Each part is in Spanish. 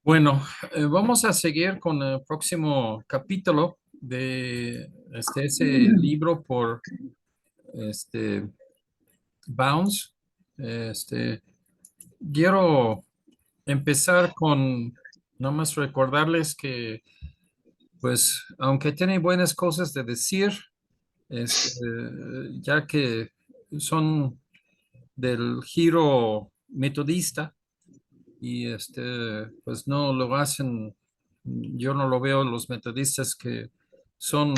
Bueno, vamos a seguir con el próximo capítulo de ese libro por este Bounds. Este, quiero empezar con nomás recordarles que, pues, aunque tiene buenas cosas de decir, ya que son del giro metodista, y pues no lo hacen. Yo no lo veo los metodistas que son,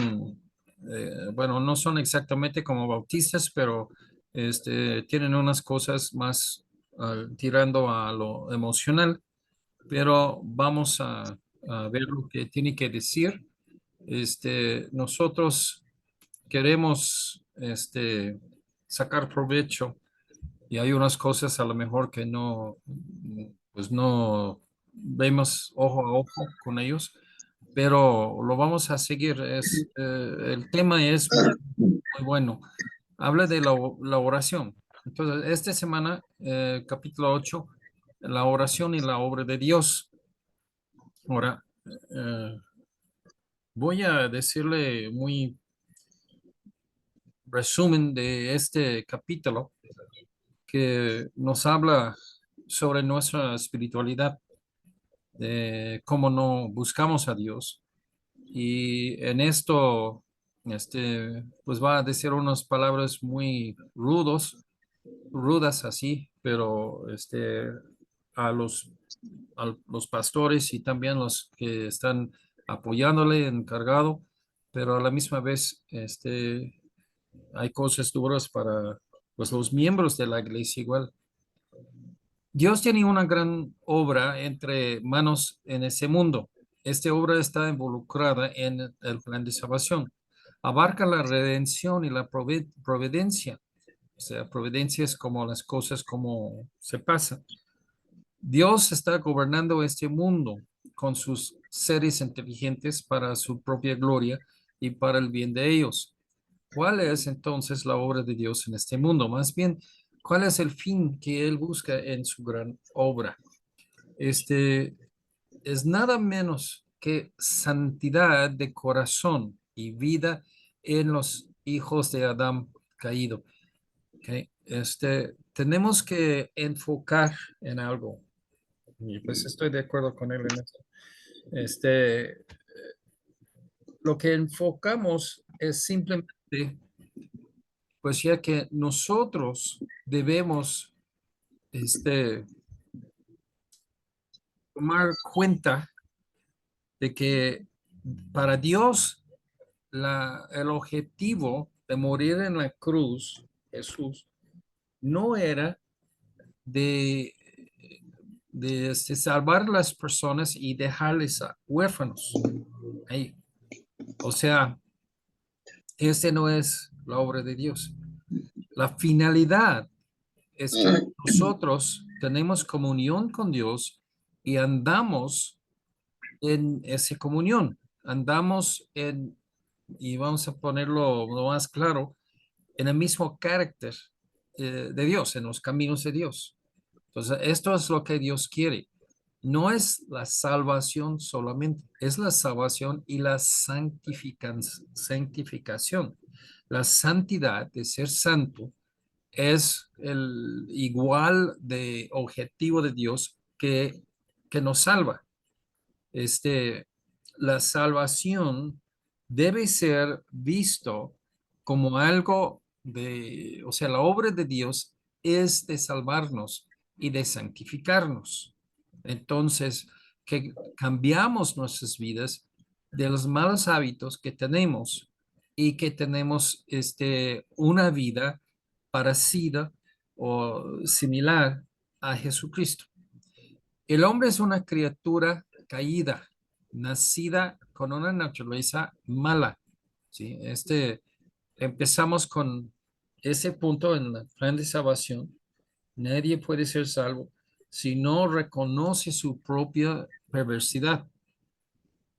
bueno, no son exactamente como bautistas, pero tienen unas cosas más tirando a lo emocional. Pero vamos a ver lo que tiene que decir. Nosotros queremos sacar provecho, y hay unas cosas a lo mejor que no, pues no vemos ojo a ojo con ellos, pero lo vamos a seguir. El tema es muy, muy bueno. Habla de la oración. Entonces, esta semana, capítulo 8, la oración y la obra de Dios. Ahora, voy a decirle muy resumen de este capítulo, que nos habla sobre nuestra espiritualidad, de cómo no buscamos a Dios. Y en esto, pues va a decir unas palabras muy rudas así, pero a los pastores y también los que están apoyándole, encargado, pero a la misma vez, hay cosas duras para, pues, los miembros de la iglesia igual. Dios tiene una gran obra entre manos en ese mundo. Esta obra está involucrada en el plan de salvación. Abarca la redención y la providencia. O sea, providencia es como las cosas como se pasan. Dios está gobernando este mundo con sus seres inteligentes para su propia gloria y para el bien de ellos. ¿Cuál es entonces la obra de Dios en este mundo? Más bien, ¿cuál es el fin que Él busca en su gran obra? Este es nada menos que santidad de corazón y vida en los hijos de Adán caído. ¿Ok? Tenemos que enfocar en algo, y pues estoy de acuerdo con él en esto. Este, lo que enfocamos es simplemente, pues ya que nosotros debemos tomar cuenta de que para Dios el objetivo de morir en la cruz, Jesús, no era de, salvar a las personas y dejarles huérfanos. Ahí. O sea, ese no es la obra de Dios. La finalidad es que nosotros tenemos comunión con Dios y andamos en esa comunión. Andamos y vamos a ponerlo lo más claro, en el mismo carácter de Dios, en los caminos de Dios. Entonces, esto es lo que Dios quiere. No es la salvación solamente, es la salvación y la santificación. La santidad de ser santo es el igual de objetivo de Dios que nos salva. Este, la salvación debe ser visto como algo o sea, la obra de Dios es de salvarnos y de santificarnos. Entonces, que cambiamos nuestras vidas de los malos hábitos que tenemos, y que tenemos una vida parecida o similar a Jesucristo. El hombre es una criatura caída, nacida con una naturaleza mala. ¿Sí? Empezamos con ese punto en el plan de salvación. Nadie puede ser salvo si no reconoce su propia perversidad,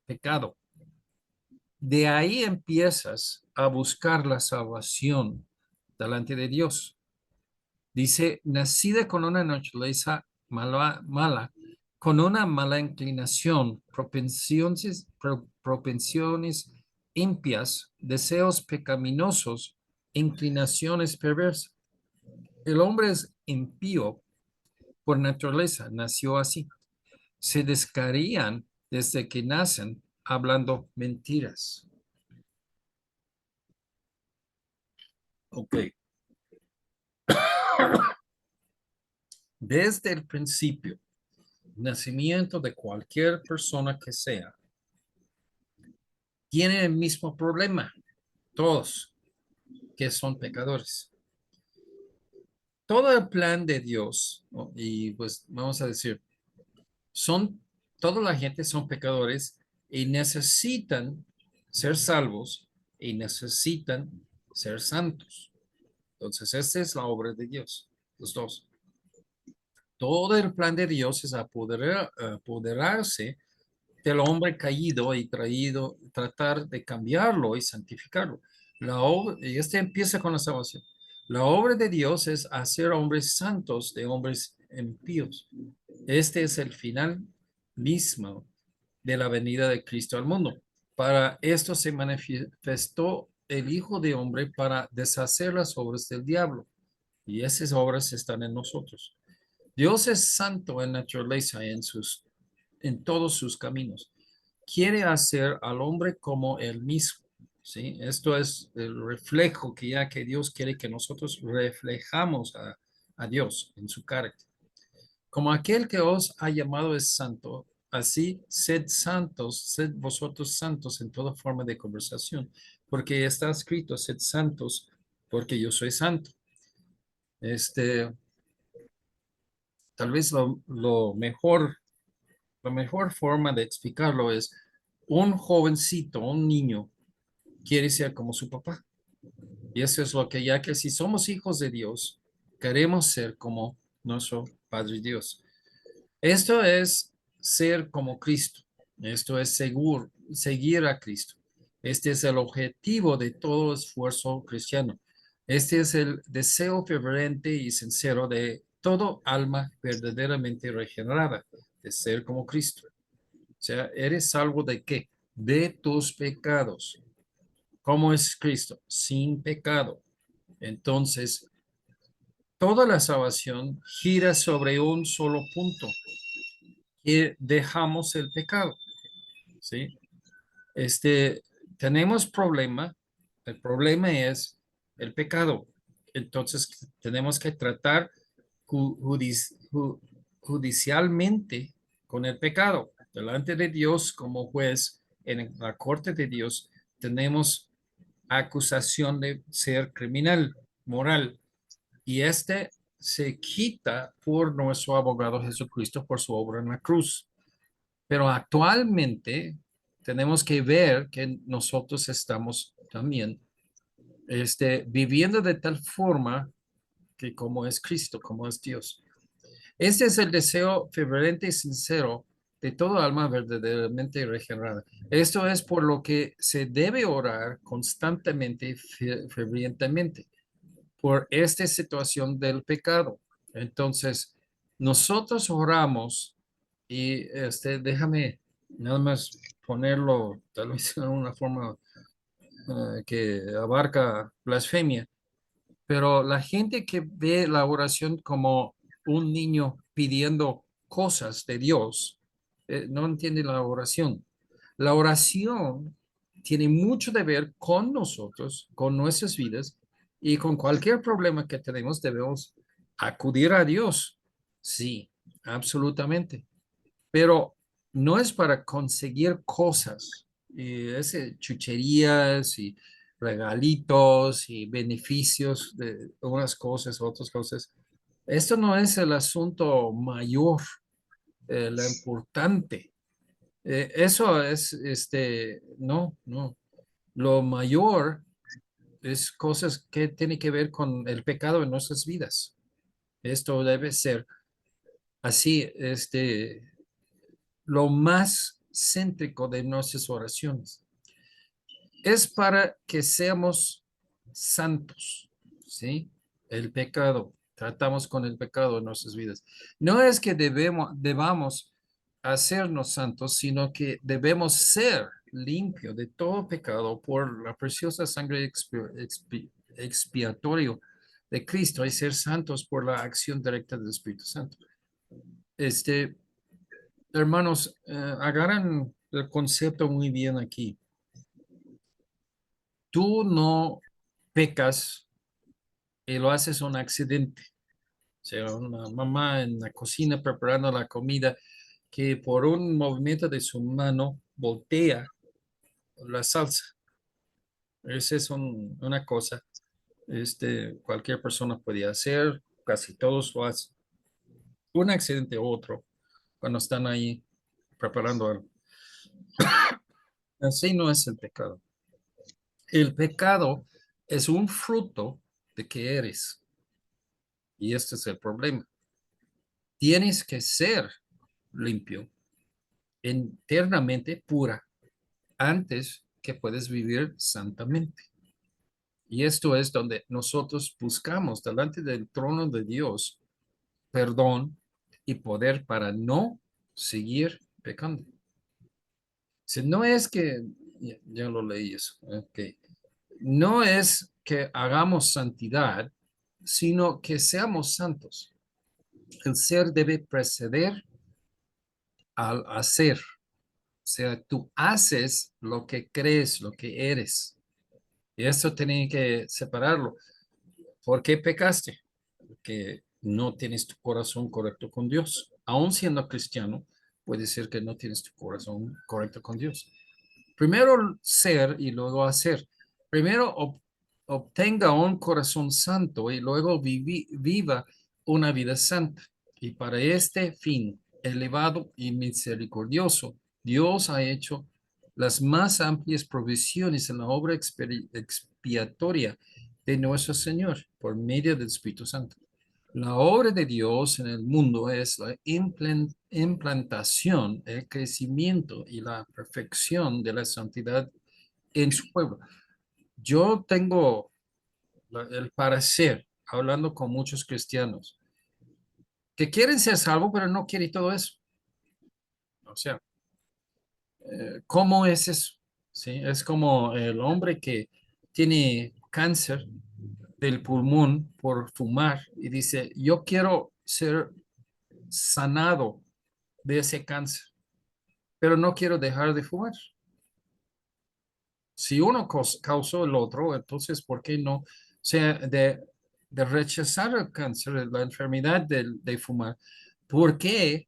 pecado. De ahí empiezas a buscar la salvación delante de Dios. Dice, nacida con una naturaleza mala, con una mala inclinación, propensiones impias, deseos pecaminosos, inclinaciones perversas. El hombre es impío por naturaleza, nació así. Se descarían desde que nacen hablando mentiras. Ok. Desde el principio, nacimiento de cualquier persona que sea, tiene el mismo problema. Todos que son pecadores. Todo el plan de Dios, ¿no? Y pues vamos a decir, son, toda la gente son pecadores y necesitan ser salvos y necesitan ser santos. Entonces, esta es la obra de Dios, los dos. Todo el plan de Dios es apoderarse del hombre caído y traído, tratar de cambiarlo y santificarlo. Y este empieza con la salvación. La obra de Dios es hacer hombres santos de hombres impíos. Este es el final mismo de la venida de Cristo al mundo. Para esto se manifestó el Hijo de Hombre para deshacer las obras del diablo. Y esas obras están en nosotros. Dios es santo en naturaleza en todos sus caminos. Quiere hacer al hombre como él mismo. ¿Sí? Esto es el reflejo que ya que Dios quiere que nosotros reflejamos a Dios en su carácter. Como aquel que os ha llamado es santo, así sed santos, sed vosotros santos en toda forma de conversación, porque está escrito, sed santos, porque yo soy santo. Este, tal vez la mejor forma de explicarlo es un jovencito, un niño, quiere ser como su papá. Y eso es lo que ya que si somos hijos de Dios, queremos ser como nuestro Padre Dios. Esto es ser como Cristo. Esto es seguir a Cristo. Este es el objetivo de todo esfuerzo cristiano. Este es el deseo ferviente y sincero de todo alma verdaderamente regenerada, de ser como Cristo. O sea, ¿eres salvo de qué? De tus pecados. ¿Cómo es Cristo? Sin pecado. Entonces, toda la salvación gira sobre un solo punto, que dejamos el pecado, ¿sí? Este, tenemos problema, el problema es el pecado. Entonces, tenemos que tratar judicialmente con el pecado. Delante de Dios, como juez, en la corte de Dios, tenemos acusación de ser criminal, moral, y este se quita por nuestro abogado Jesucristo por su obra en la cruz. Pero actualmente tenemos que ver que nosotros estamos también viviendo de tal forma que como es Cristo, como es Dios. Este es el deseo ferviente y sincero de todo alma verdaderamente regenerada. Esto es por lo que se debe orar constantemente y fervientemente por esta situación del pecado. Entonces, nosotros oramos y déjame nada más ponerlo tal vez de una forma que abarca blasfemia, pero la gente que ve la oración como un niño pidiendo cosas de Dios, no entiende la oración. La oración tiene mucho de ver con nosotros, con nuestras vidas y con cualquier problema que tenemos debemos acudir a Dios. Sí, absolutamente. Pero no es para conseguir cosas, y ese chucherías y regalitos y beneficios de unas cosas, otras cosas. Esto no es el asunto mayor, lo importante. Eso es, no, no. Lo mayor es cosas que tienen que ver con el pecado en nuestras vidas. Esto debe ser así, lo más céntrico de nuestras oraciones. Es para que seamos santos, ¿sí? El pecado, tratamos con el pecado en nuestras vidas. No es que debamos hacernos santos, sino que debemos ser limpios de todo pecado por la preciosa sangre expiatorio de Cristo y ser santos por la acción directa del Espíritu Santo. Este, hermanos, agarran el concepto muy bien aquí. Tú no pecas y lo haces un accidente. O sea, una mamá en la cocina preparando la comida que por un movimiento de su mano voltea la salsa. Esa es una cosa. Cualquier persona puede hacer, casi todos lo hacen. Un accidente u otro cuando están ahí preparando algo. Así no es el pecado. El pecado es un fruto de que eres. Y este es el problema. Tienes que ser limpio, internamente pura, antes que puedes vivir santamente. Y esto es donde nosotros buscamos delante del trono de Dios perdón y poder para no seguir pecando. Si no es que, ya lo leí eso, okay. No es que hagamos santidad, sino que seamos santos. El ser debe preceder al hacer. O sea, tú haces lo que crees, lo que eres. Y esto tiene que separarlo. ¿Por qué pecaste? Porque no tienes tu corazón correcto con Dios. Aún siendo cristiano, puede ser que no tienes tu corazón correcto con Dios. Primero ser y luego hacer. Primero obtenga un corazón santo y luego viva una vida santa. Y para este fin elevado y misericordioso, Dios ha hecho las más amplias provisiones en la obra expiatoria de nuestro Señor por medio del Espíritu Santo. La obra de Dios en el mundo es la implantación, el crecimiento y la perfección de la santidad en su pueblo. Yo tengo el parecer, hablando con muchos cristianos, que quieren ser salvos, pero no quieren todo eso. O sea, ¿cómo es eso? ¿Sí? Es como el hombre que tiene cáncer del pulmón por fumar y dice, yo quiero ser sanado de ese cáncer, pero no quiero dejar de fumar. Si uno causó el otro, entonces, ¿por qué no? O sea, de rechazar el cáncer, la enfermedad de fumar, ¿por qué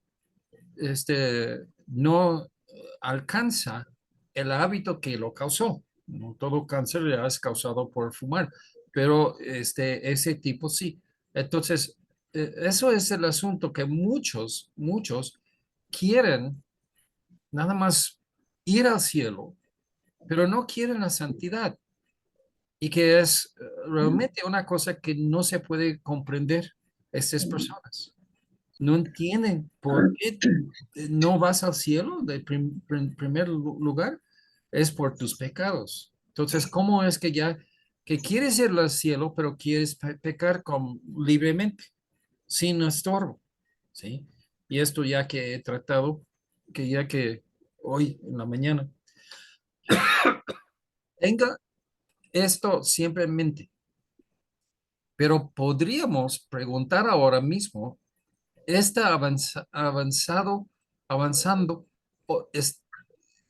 no alcanza el hábito que lo causó? No todo cáncer es causado por fumar, pero ese tipo sí. Entonces, eso es el asunto que muchos quieren nada más ir al cielo, pero no quieren la santidad y que es realmente una cosa que no se puede comprender estas personas. No entienden por qué no vas al cielo de primer lugar, es por tus pecados. Entonces, ¿cómo es que ya que quieres ir al cielo, pero quieres pecar libremente, sin estorbo? ¿Sí? Y esto ya que he tratado, que ya que hoy en la mañana tenga esto siempre en mente, pero podríamos preguntar ahora mismo, ¿está avanzando o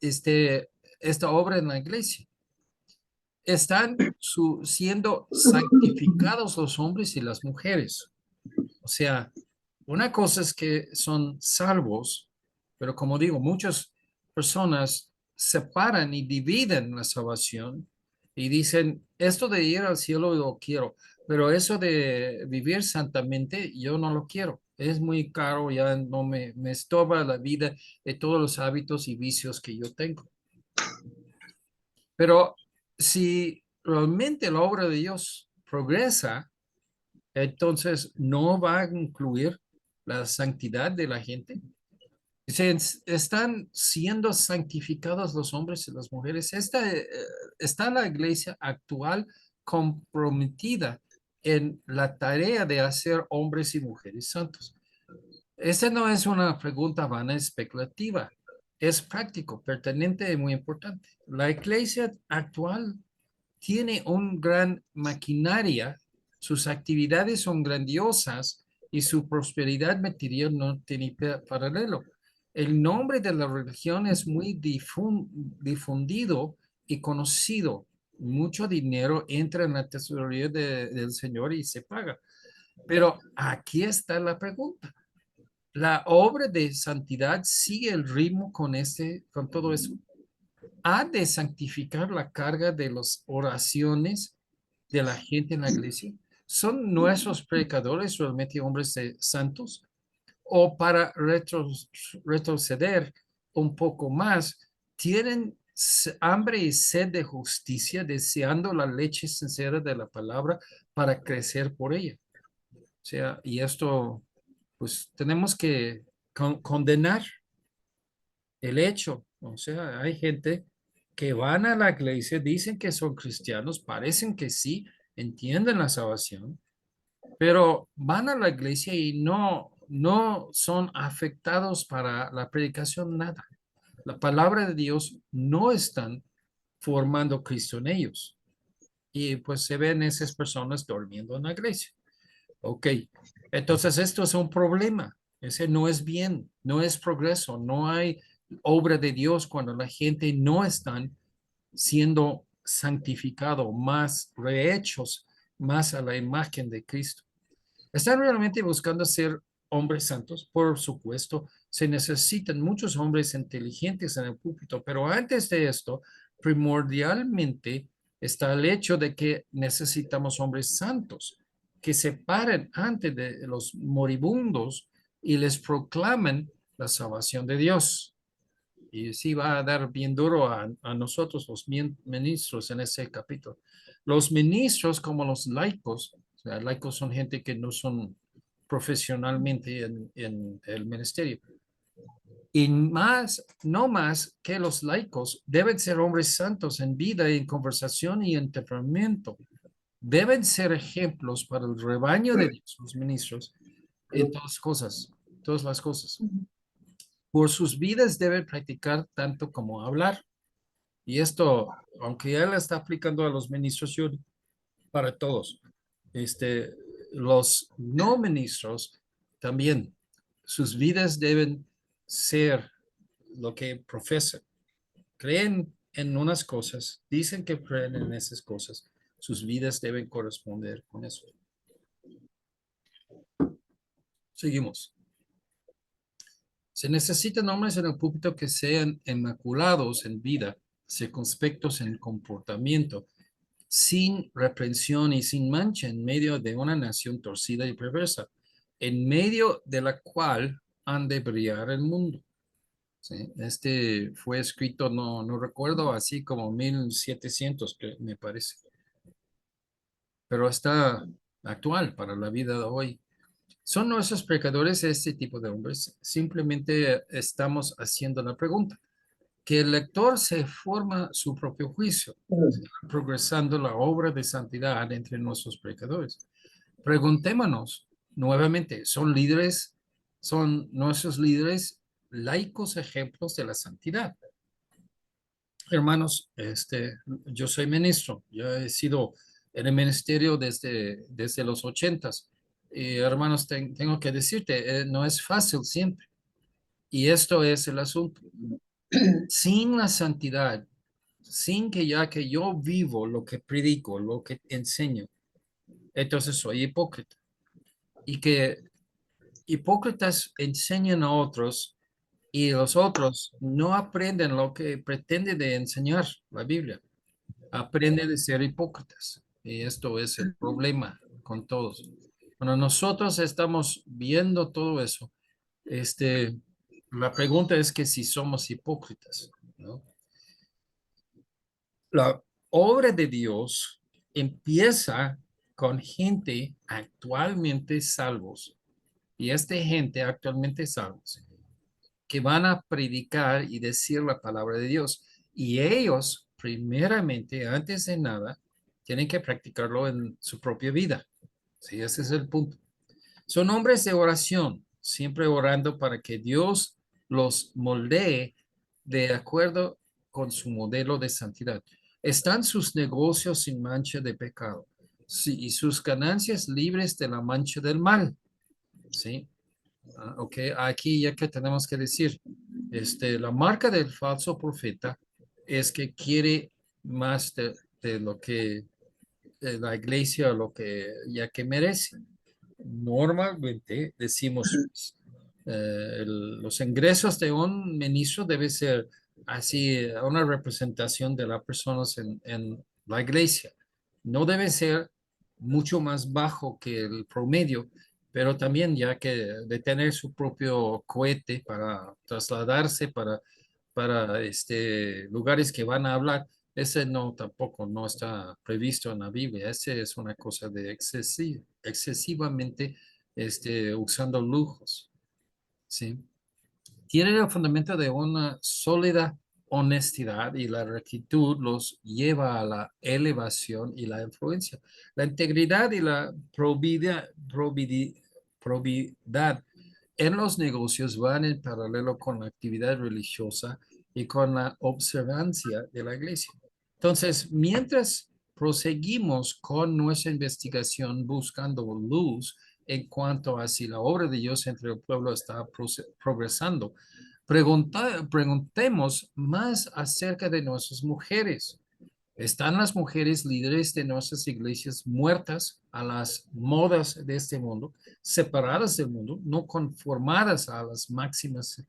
esta obra en la iglesia? ¿Están siendo santificados los hombres y las mujeres? O sea, una cosa es que son salvos, pero como digo, muchas personas separan y dividen la salvación y dicen, esto de ir al cielo lo quiero, pero eso de vivir santamente yo no lo quiero. Es muy caro, ya no me estorba la vida de todos los hábitos y vicios que yo tengo. Pero si realmente la obra de Dios progresa, entonces no va a incluir la santidad de la gente. Están siendo santificados los hombres y las mujeres. Está la iglesia actual comprometida en la tarea de hacer hombres y mujeres santos. Esa no es una pregunta vana especulativa, es práctico, pertinente y muy importante. La iglesia actual tiene un gran maquinaria, sus actividades son grandiosas y su prosperidad material no tiene paralelo. El nombre de la religión es muy difundido y conocido. Mucho dinero entra en la tesorería del Señor y se paga. Pero aquí está la pregunta. ¿La obra de santidad sigue el ritmo con todo eso? ¿Ha de santificar la carga de las oraciones de la gente en la iglesia? ¿Son nuestros predicadores realmente hombres santos? ¿O para retroceder un poco más, tienen hambre y sed de justicia, deseando la leche sincera de la palabra para crecer por ella? O sea, y esto, pues tenemos que condenar el hecho. O sea, hay gente que van a la iglesia, dicen que son cristianos, parecen que sí, entienden la salvación, pero van a la iglesia y no son afectados para la predicación, nada. La palabra de Dios no están formando Cristo en ellos. Y pues se ven esas personas durmiendo en la iglesia. Ok, entonces esto es un problema. Ese no es bien, no es progreso, no hay obra de Dios cuando la gente no están siendo santificado, más rehechos, más a la imagen de Cristo. ¿Están realmente buscando ser hombres santos? Por supuesto, se necesitan muchos hombres inteligentes en el púlpito, pero antes de esto, primordialmente está el hecho de que necesitamos hombres santos que se paren ante de los moribundos y les proclamen la salvación de Dios. Y sí va a dar bien duro a nosotros los ministros en ese capítulo. Los ministros como los laicos, o sea, laicos son gente que no son profesionalmente en el ministerio. Y más, no más que los laicos, deben ser hombres santos en vida, en conversación y en temperamento. Deben ser ejemplos para el rebaño de Dios, los ministros, en todas las cosas. Por sus vidas deben practicar tanto como hablar. Y esto, aunque él está aplicando a los ministros, yo para todos, este, los no ministros también, sus vidas deben ser lo que profesan. Creen en unas cosas, dicen que creen en esas cosas, sus vidas deben corresponder con eso. Seguimos. Se necesitan hombres en el púlpito que sean inmaculados en vida, circunspectos en comportamiento, sin reprensión y sin mancha en medio de una nación torcida y perversa, en medio de la cual han de brillar el mundo. ¿Sí? Este fue escrito, no recuerdo, así como 1700, que me parece, pero está actual para la vida de hoy. ¿Son nuestros pecadores este tipo de hombres? Simplemente estamos haciendo la pregunta. Que el lector se forma su propio juicio, progresando la obra de santidad entre nuestros pecadores. Preguntémonos nuevamente, son nuestros líderes laicos ejemplos de la santidad? Hermanos, yo soy ministro, yo he sido en el ministerio desde los ochentas. Y hermanos, tengo que decirte, no es fácil siempre. Y esto es el asunto. Sin la santidad, sin que ya que yo vivo lo que predico, lo que enseño, entonces soy hipócrita. Y que hipócritas enseñan a otros y los otros no aprenden lo que pretende de enseñar la Biblia. Aprenden de ser hipócritas. Y esto es el problema con todos. Cuando nosotros estamos viendo todo eso, la pregunta es que si somos hipócritas, ¿no? La obra de Dios empieza con gente actualmente salvos. Y esta gente actualmente salvos que van a predicar y decir la palabra de Dios. Y ellos, primeramente, antes de nada, tienen que practicarlo en su propia vida. Sí, ese es el punto. Son hombres de oración. siempre orando para que Dios los moldee de acuerdo con su modelo de santidad. Están sus negocios sin mancha de pecado, sí, y sus ganancias libres de la mancha del mal. ¿Sí? Ok, aquí ya que tenemos que decir, la marca del falso profeta es que quiere más de lo que la iglesia, lo que ya que merece. Normalmente decimos, pues, los ingresos de un ministro debe ser así, una representación de las personas en la iglesia. No debe ser mucho más bajo que el promedio, pero también ya que de tener su propio cohete para trasladarse para lugares que van a hablar, ese no tampoco no está previsto en la Biblia. Ese es una cosa de excesivamente usando lujos, ¿sí? Tienen el fundamento de una sólida honestidad y la rectitud los lleva a la elevación y la influencia. La integridad y la probidad en los negocios van en paralelo con la actividad religiosa y con la observancia de la iglesia. Entonces, mientras proseguimos con nuestra investigación buscando luz en cuanto a si la obra de Dios entre el pueblo está progresando, preguntemos más acerca de nuestras mujeres. ¿Están las mujeres líderes de nuestras iglesias muertas a las modas de este mundo, separadas del mundo, no conformadas a las máximas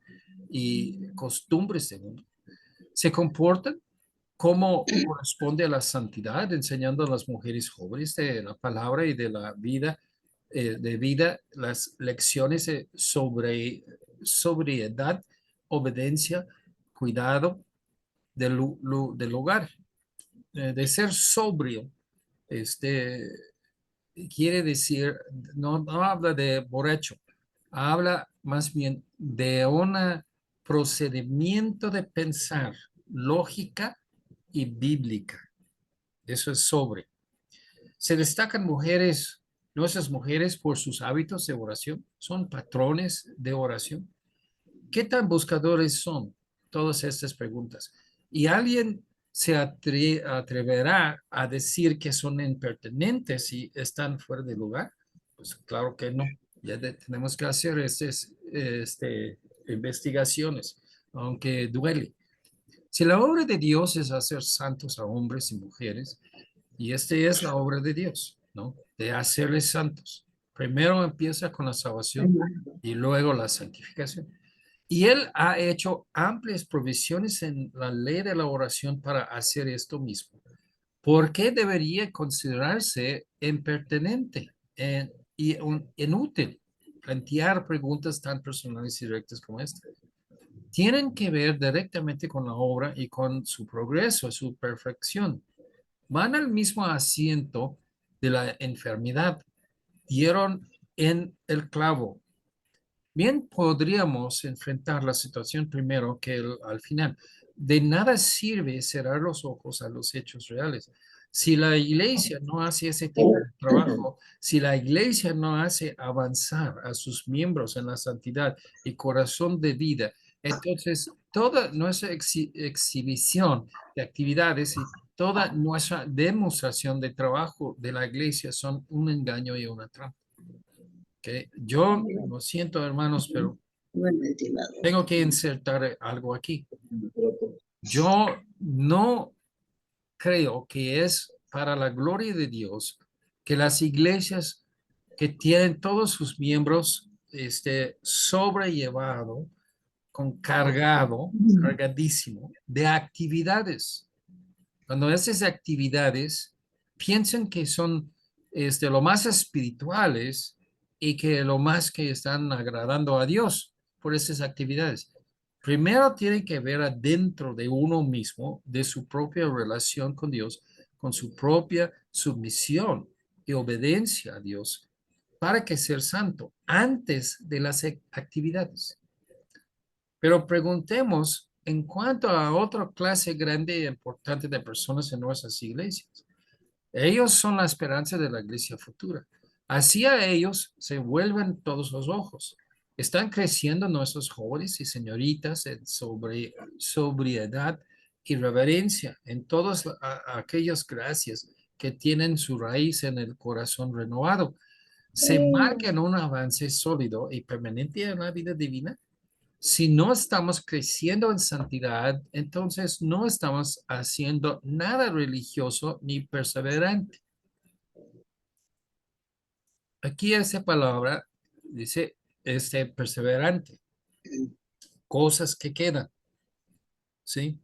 y costumbres del mundo? ¿Se comportan como corresponde a la santidad, enseñando a las mujeres jóvenes de la palabra y de la vida, de vida, las lecciones sobre sobriedad, obediencia, cuidado del hogar? De ser sobrio, este, quiere decir, no habla de borracho, habla más bien de un procedimiento de pensar, lógica y bíblica. Eso es sobre. Se destacan mujeres, nuestras mujeres, por sus hábitos de oración. Son patrones de oración. ¿Qué tan buscadores son? Todas estas preguntas. ¿Y alguien se atreverá a decir que son impertinentes y están fuera de lugar? Pues claro que no. Ya tenemos que hacer investigaciones, aunque duele. Si la obra de Dios es hacer santos a hombres y mujeres, y esta es la obra de Dios, ¿no? De hacerles santos. Primero empieza con la salvación y luego la santificación. Y él ha hecho amplias provisiones en la ley de la oración para hacer esto mismo. ¿Por qué debería considerarse impertinente y inútil plantear preguntas tan personales y directas como esta? Tienen que ver directamente con la obra y con su progreso, su perfección. Van al mismo asiento de la enfermedad. Dieron en el clavo. Bien, podríamos enfrentar la situación primero que al final. De nada sirve cerrar los ojos a los hechos reales. Si la iglesia no hace ese tipo de trabajo, si la iglesia no hace avanzar a sus miembros en la santidad y corazón de vida, entonces toda nuestra exhibición de actividades y toda nuestra demostración de trabajo de la iglesia son un engaño y una trampa. Que yo lo siento, hermanos, pero tengo que insertar algo aquí. Yo no creo que es para la gloria de Dios que las iglesias que tienen todos sus miembros sobrellevado, cargadísimo de actividades. Cuando esas actividades piensan que son lo más espirituales y que lo más que están agradando a Dios por esas actividades. Primero tiene que ver adentro de uno mismo, de su propia relación con Dios, con su propia sumisión y obediencia a Dios, para que ser santo antes de las actividades. Pero preguntemos en cuanto a otra clase grande e importante de personas en nuestras iglesias. Ellos son la esperanza de la iglesia futura. Hacia ellos se vuelven todos los ojos. Están creciendo nuestros jóvenes y señoritas en sobriedad y reverencia en todas aquellas gracias que tienen su raíz en el corazón renovado. Se marca en un avance sólido y permanente en la vida divina. Si no estamos creciendo en santidad, entonces no estamos haciendo nada religioso ni perseverante. Aquí esa palabra dice perseverante, cosas que quedan, ¿sí?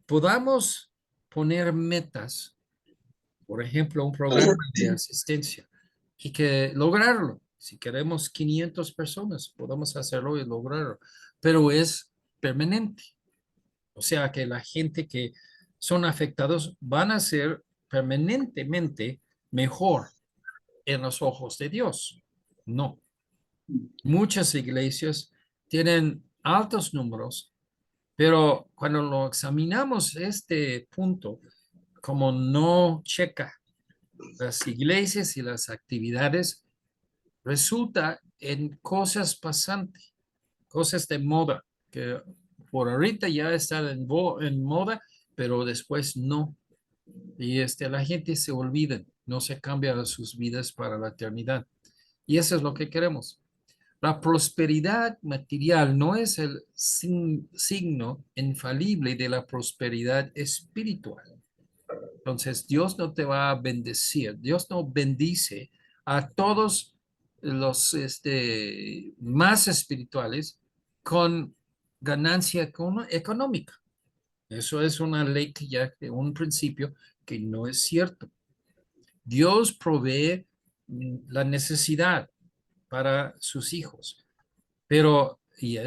Podamos poner metas, por ejemplo, un programa de asistencia y que lograrlo. Si queremos 500 personas, podemos hacerlo y lograrlo, pero es permanente. O sea que la gente que son afectados van a ser permanentemente mejor en los ojos de Dios. No. Muchas iglesias tienen altos números, pero cuando lo examinamos este punto, como no checa las iglesias y las actividades, resulta en cosas pasantes, cosas de moda, que por ahorita ya están en moda, pero después no. Y la gente se olvida, no se cambia sus vidas para la eternidad. Y eso es lo que queremos. La prosperidad material no es el signo infalible de la prosperidad espiritual. Entonces, Dios no te va a bendecir. Dios no bendice a todos los más espirituales con ganancia económica. Eso es una ley que ya, un principio que no es cierto. Dios provee la necesidad para sus hijos, pero y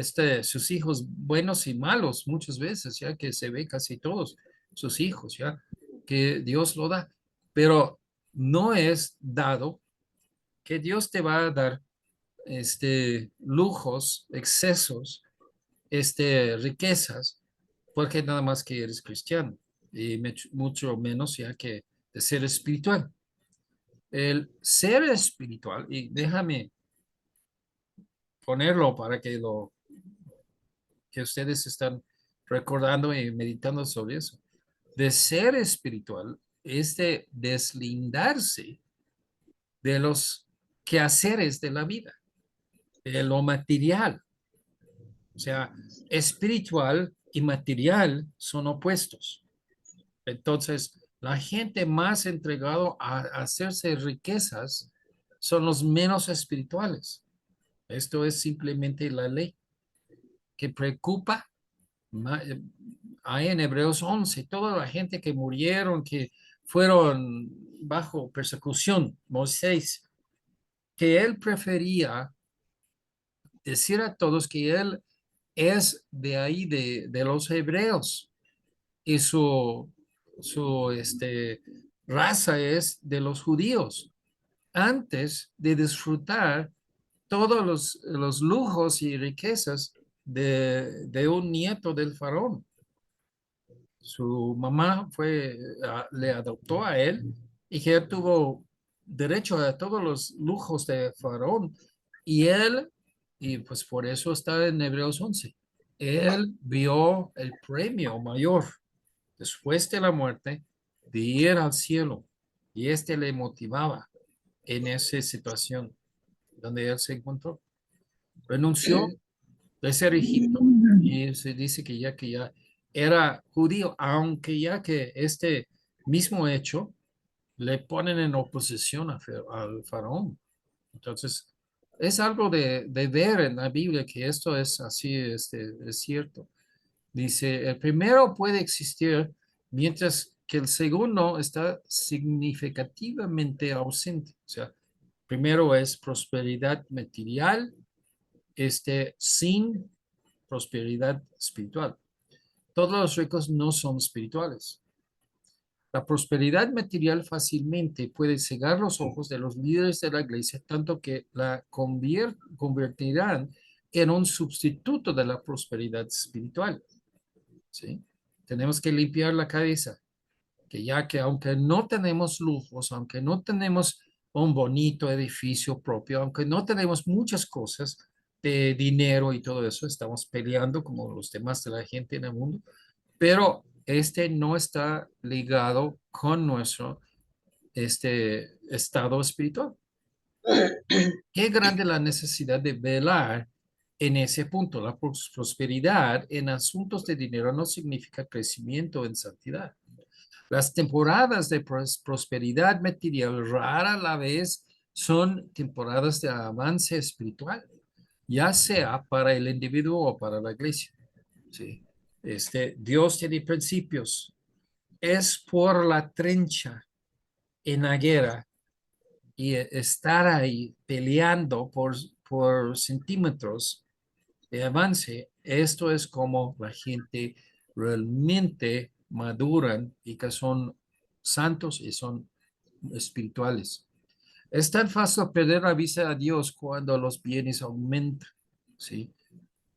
sus hijos buenos y malos muchas veces, ya que se ve casi todos sus hijos, ya que Dios lo da, pero no es dado que Dios te va a dar lujos, excesos, riquezas, porque nada más que eres cristiano y mucho menos ya que de ser espiritual. El ser espiritual, y déjame ponerlo para que ustedes están recordando y meditando sobre eso. De ser espiritual es de deslindarse de los quehaceres de la vida, de lo material. O sea, espiritual y material son opuestos. Entonces, la gente más entregado a hacerse riquezas son los menos espirituales. Esto es simplemente la ley que preocupa. Hay en Hebreos 11, toda la gente que murieron, que fueron bajo persecución, Moisés, que él prefería decir a todos que él es de ahí, de los hebreos, y su raza es de los judíos, antes de disfrutar todos los lujos y riquezas de un nieto del faraón. Su mamá le adoptó a él y que él tuvo derecho a todos los lujos de Faraón. Y él, y pues por eso está en Hebreos 11, él vio el premio mayor después de la muerte de ir al cielo. Y le motivaba en esa situación donde él se encontró. Renunció de ser Egipto. Y se dice que ya era judío, aunque ya que este mismo hecho le ponen en oposición al faraón. Entonces, es algo de ver en la Biblia que esto es así, es cierto. Dice, el primero puede existir mientras que el segundo está significativamente ausente. O sea, primero es prosperidad material, sin prosperidad espiritual. Todos los ricos no son espirituales. La prosperidad material fácilmente puede cegar los ojos de los líderes de la iglesia, tanto que la convertirán en un sustituto de la prosperidad espiritual. ¿Sí? Tenemos que limpiar la cabeza, que ya que aunque no tenemos lujos, aunque no tenemos un bonito edificio propio, aunque no tenemos muchas cosas de dinero y todo eso, estamos peleando como los demás de la gente en el mundo, pero este no está ligado con nuestro estado espiritual. Qué grande la necesidad de velar en ese punto. La prosperidad en asuntos de dinero no significa crecimiento en santidad. Las temporadas de prosperidad material rara la vez son temporadas de avance espiritual, ya sea para el individuo o para la iglesia. Sí. Dios tiene principios. Es por la trencha en la guerra y estar ahí peleando por centímetros de avance. Esto es como la gente realmente maduran y que son santos y son espirituales. Es tan fácil perder la vista a Dios cuando los bienes aumentan, ¿sí?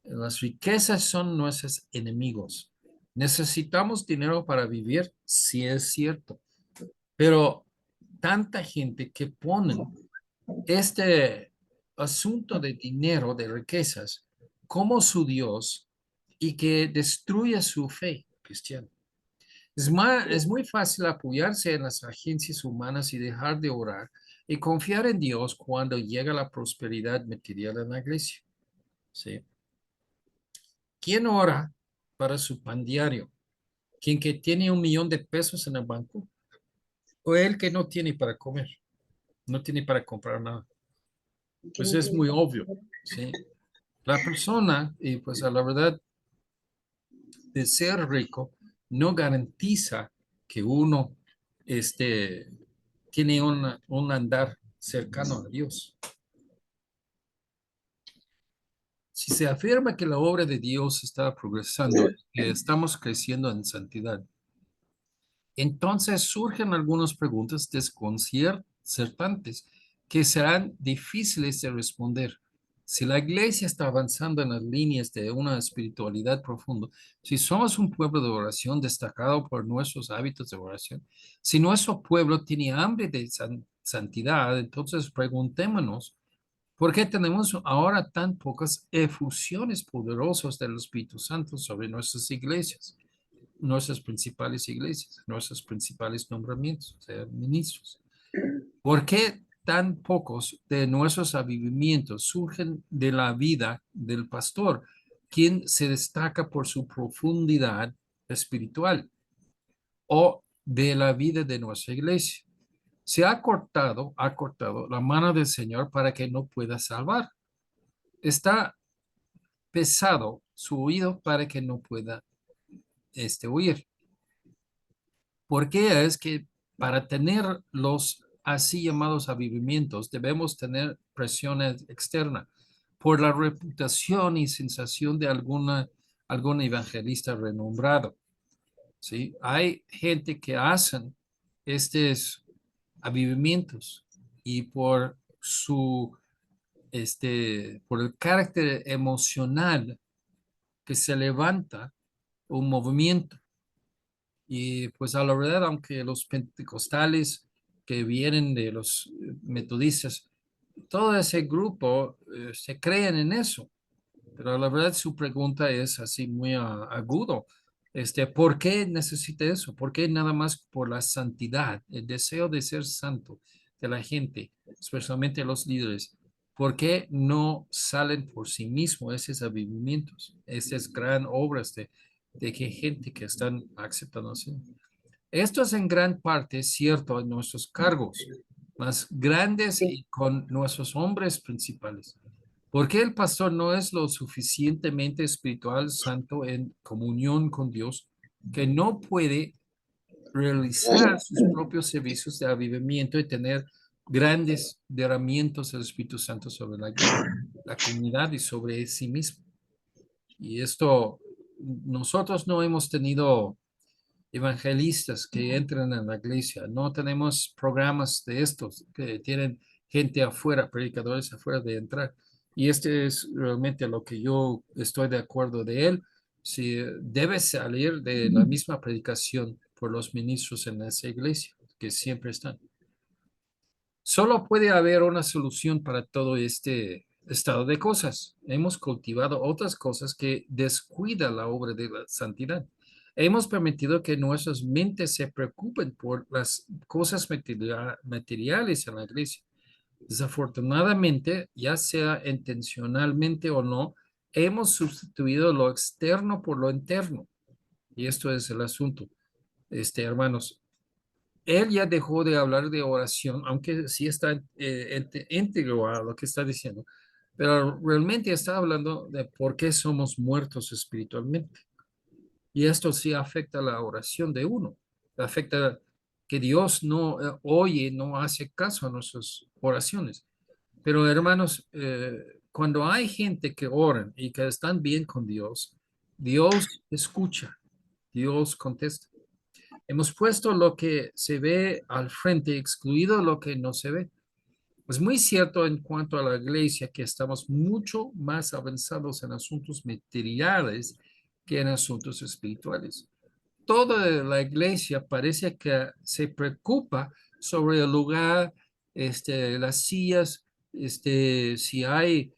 Las riquezas son nuestros enemigos. Necesitamos dinero para vivir, sí es cierto, pero tanta gente que ponen este asunto de dinero, de riquezas, como su Dios y que destruye su fe cristiana. Es muy fácil apoyarse en las agencias humanas y dejar de orar y confiar en Dios cuando llega la prosperidad material en la iglesia. ¿Sí? ¿Quién ora para su pan diario? ¿Quién que tiene 1 millón de pesos en el banco? ¿O el que no tiene para comer? No tiene para comprar nada. Que Pues no es tiene muy para obvio, comer. ¿sí? La persona, y pues a la verdad, de ser rico no garantiza que uno este, tiene un andar cercano a Dios. Si se afirma que la obra de Dios está progresando, que estamos creciendo en santidad, entonces surgen algunas preguntas desconcertantes que serán difíciles de responder. Si la iglesia está avanzando en las líneas de una espiritualidad profunda, si somos un pueblo de oración destacado por nuestros hábitos de oración, si nuestro pueblo tiene hambre de santidad, entonces preguntémonos, ¿por qué tenemos ahora tan pocas efusiones poderosas del Espíritu Santo sobre nuestras iglesias? Nuestras principales iglesias, nuestros principales nombramientos, o sea, ministros. ¿Por qué tan pocos de nuestros avivamientos surgen de la vida del pastor, quien se destaca por su profundidad espiritual, o de la vida de nuestra iglesia? Se ha cortado la mano del Señor para que no pueda salvar. Está pesado su oído para que no pueda oír. ¿Por qué? Es que para tener los así llamados avivamientos debemos tener presiones externas por la reputación y sensación de algún evangelista renombrado. ¿Sí? Hay gente que hacen estos avivamientos y por el carácter emocional que se levanta un movimiento. Y pues a la verdad, aunque los pentecostales que vienen de los metodistas, todo ese grupo se creen en eso, pero la verdad su pregunta es así muy agudo. ¿Por qué necesita eso? ¿Por qué nada más por la santidad, el deseo de ser santo de la gente, especialmente los líderes? ¿Por qué no salen por sí mismos esos avivamientos, esas gran obras de que gente que están aceptando así? Esto es en gran parte cierto en nuestros cargos más grandes Sí. y con nuestros hombres principales. ¿Por qué el pastor no es lo suficientemente espiritual, santo, en comunión con Dios, que no puede realizar sus propios servicios de avivamiento y tener grandes derramientos del Espíritu Santo sobre la comunidad y sobre sí mismo? Y esto, nosotros no hemos tenido evangelistas que entran en la iglesia. No tenemos programas de estos que tienen gente afuera, predicadores afuera de entrar. Y este es realmente lo que yo estoy de acuerdo de él. Si debe salir de la misma predicación por los ministros en esa iglesia, que siempre están. Solo puede haber una solución para todo este estado de cosas. Hemos cultivado otras cosas que descuidan la obra de la santidad. Hemos permitido que nuestras mentes se preocupen por las cosas materiales en la iglesia. Desafortunadamente, ya sea intencionalmente o no, hemos sustituido lo externo por lo interno. Y esto es el asunto, hermanos. Él ya dejó de hablar de oración, aunque sí está íntegro a lo que está diciendo, pero realmente está hablando de por qué somos muertos espiritualmente. Y esto sí afecta la oración de uno, afecta que Dios no oye, no hace caso a nuestras oraciones. Pero hermanos, cuando hay gente que oran y que están bien con Dios, Dios escucha, Dios contesta. Hemos puesto lo que se ve al frente, excluido lo que no se ve. Es muy cierto en cuanto a la iglesia que estamos mucho más avanzados en asuntos materiales que en asuntos espirituales. Toda la iglesia parece que se preocupa sobre el lugar, las sillas, si hay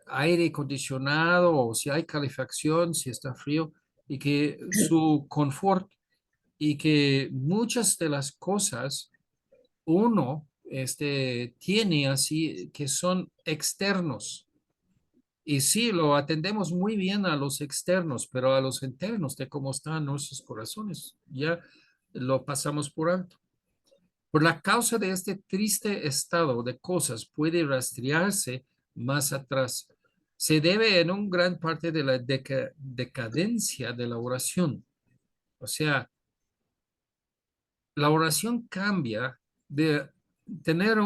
aire acondicionado o si hay calefacción, si está frío, y que su confort y que muchas de las cosas uno tiene así que son externos. Y sí, lo atendemos muy bien a los externos, pero a los internos de cómo están nuestros corazones, ya lo pasamos por alto. Por la causa de este triste estado de cosas puede rastrearse más atrás. Se debe en un gran parte de la decadencia de la oración. O sea, la oración cambia de tener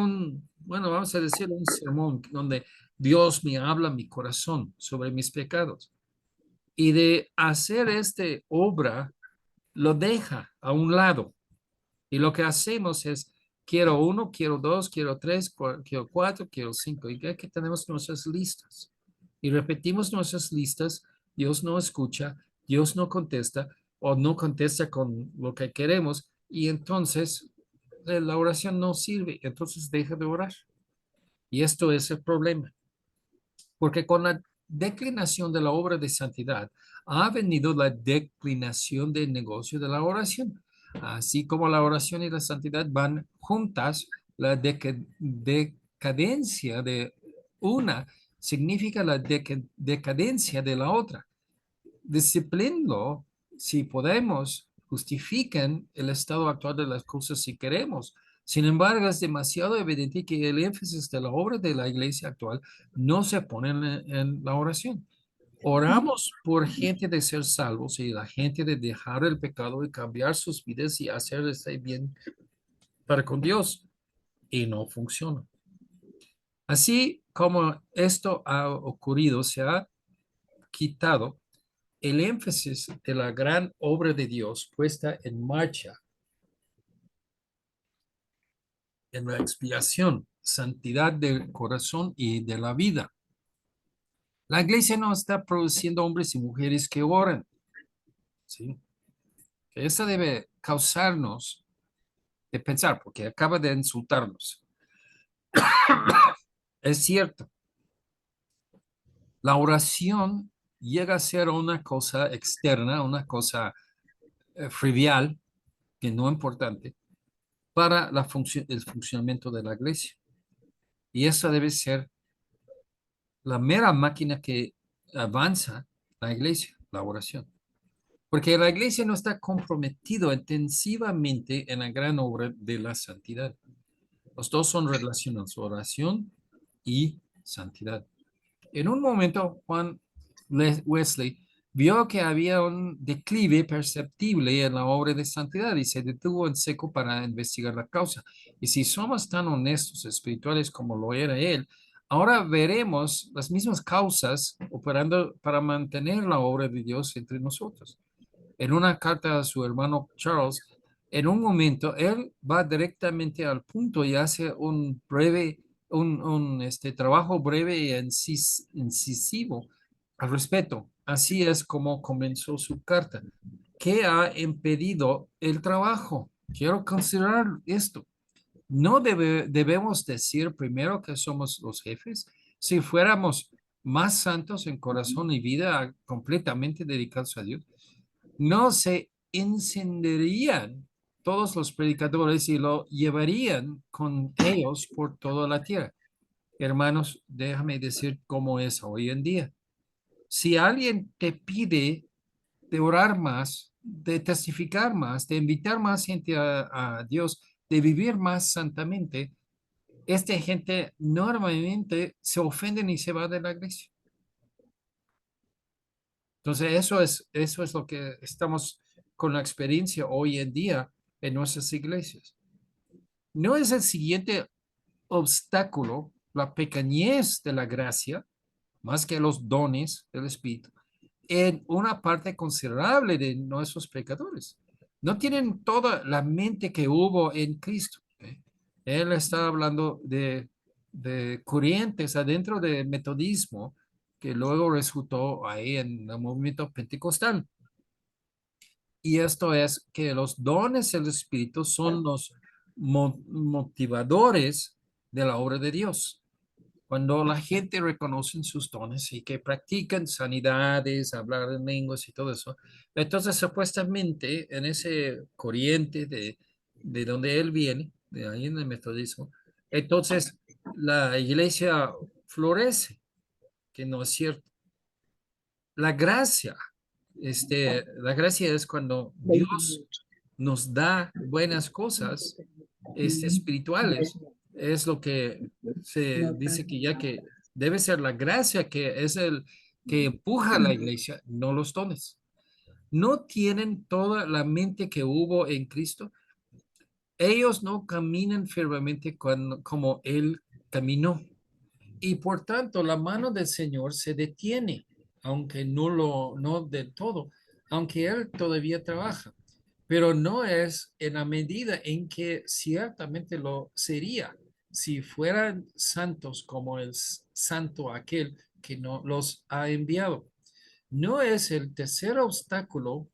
bueno, vamos a decir, un sermón donde Dios me habla mi corazón sobre mis pecados y de hacer obra, lo deja a un lado. Y lo que hacemos es, quiero uno, quiero dos, quiero tres, quiero cuatro, quiero cinco. Y aquí tenemos nuestras listas. Y repetimos nuestras listas, Dios no escucha, Dios no contesta o no contesta con lo que queremos. Y entonces la oración no sirve, entonces deja de orar. Y esto es el problema, porque con la declinación de la obra de santidad ha venido la declinación del negocio de la oración. Así como la oración y la santidad van juntas, la decadencia de una significa la decadencia de la otra. Disciplinlo, si podemos, justifican el estado actual de las cosas si queremos. Sin embargo, es demasiado evidente que el énfasis de la obra de la iglesia actual no se pone en la oración. Oramos por gente de ser salvos y la gente de dejar el pecado y cambiar sus vidas y hacer este bien para con Dios. Y no funciona. Así como esto ha ocurrido, se ha quitado el énfasis de la gran obra de Dios puesta en marcha en la expiación, santidad del corazón y de la vida. La iglesia no está produciendo hombres y mujeres que oran, ¿sí? Eso debe causarnos de pensar, porque acaba de insultarnos. Es cierto, la oración llega a ser una cosa externa, una cosa trivial, que no importante, para el funcionamiento de la iglesia. Y eso debe ser la mera máquina que avanza la iglesia, la oración. Porque la iglesia no está comprometido intensivamente en la gran obra de la santidad. Los dos son relacionados, oración y santidad. En un momento, Juan Wesley vio que había un declive perceptible en la obra de santidad y se detuvo en seco para investigar la causa. Y si somos tan honestos espirituales como lo era él, ahora veremos las mismas causas operando para mantener la obra de Dios entre nosotros. En una carta a su hermano Charles, en un momento, él va directamente al punto y hace un breve, trabajo breve y incisivo al respecto. Así es como comenzó su carta. ¿Qué ha impedido el trabajo? Quiero considerar esto. No debemos decir primero que somos los jefes. Si fuéramos más santos en corazón y vida, completamente dedicados a Dios, no se encenderían todos los predicadores y lo llevarían con ellos por toda la tierra. Hermanos, déjame decir cómo es hoy en día. Si alguien te pide de orar más, de testificar más, de invitar más gente a Dios, de vivir más santamente, esta gente normalmente se ofenden y se va de la iglesia. Entonces, eso es lo que estamos con la experiencia hoy en día en nuestras iglesias. No es el siguiente obstáculo, la pequeñez de la gracia, más que los dones del Espíritu, en una parte considerable de nuestros pecadores. No tienen toda la mente que hubo en Cristo. Él está hablando de corrientes adentro del metodismo que luego resultó ahí en el movimiento pentecostal. Y esto es que los dones del Espíritu son los motivadores de la obra de Dios. Cuando la gente reconoce sus dones y que practican sanidades, hablar en lenguas y todo eso, entonces supuestamente en ese corriente de donde él viene, de ahí en el metodismo, entonces la iglesia florece, que no es cierto. La gracia, la gracia es cuando 20 Dios minutos. nos da buenas cosas, espirituales, es lo que se No dice que ya tanto. que debe ser la gracia que es el que empuja a la iglesia, no los dones. No tienen toda la mente que hubo en Cristo. Ellos no caminan firmemente como Él caminó. Y por tanto, la mano del Señor se detiene, aunque no del todo, aunque Él todavía trabaja, pero no es en la medida en que ciertamente lo sería si fueran santos como el santo aquel que no los ha enviado. No es el tercer obstáculo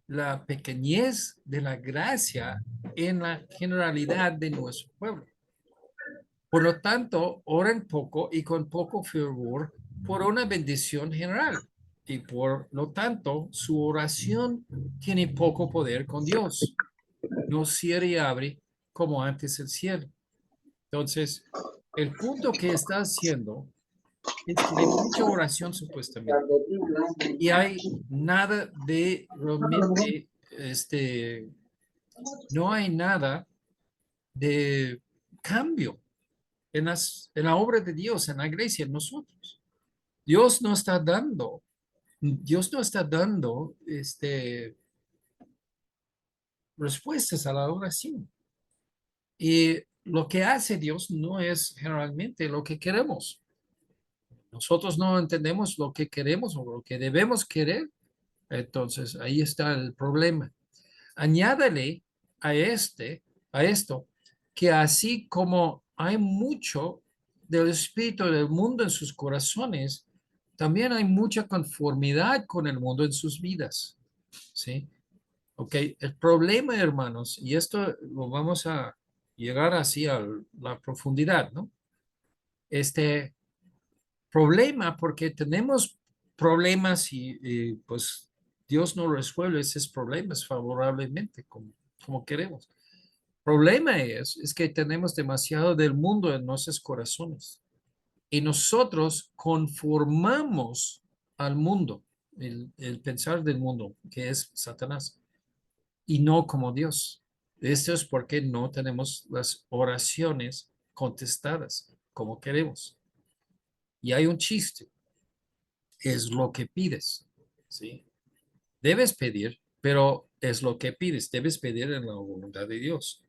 la pequeñez de la gracia en la generalidad de nuestro pueblo. Por lo tanto, oren poco y con poco fervor por una bendición general. Y por lo tanto, su oración tiene poco poder con Dios. No cierre y abre como antes el cielo. Entonces, el punto que está haciendo es que hay mucha oración supuestamente y hay nada de realmente, no hay nada de cambio en la obra de Dios, en la iglesia, en nosotros. Dios no está dando respuestas a la oración. Y lo que hace Dios no es generalmente lo que queremos. Nosotros no entendemos lo que queremos o lo que debemos querer. Entonces, ahí está el problema. Añádale a a esto, que así como hay mucho del espíritu del mundo en sus corazones, también hay mucha conformidad con el mundo en sus vidas. ¿Sí? Ok, el problema, hermanos, y esto lo vamos a llegar así a la profundidad, ¿no? Este problema, porque tenemos problemas pues Dios no resuelve esos problemas favorablemente como queremos. Problema es que tenemos demasiado del mundo en nuestros corazones y nosotros conformamos al mundo, el pensar del mundo, que es Satanás, y no como Dios. Esto es porque no tenemos las oraciones contestadas como queremos. Y hay un chiste, es lo que pides, ¿sí? Debes pedir, pero es lo que pides, debes pedir en la voluntad de Dios.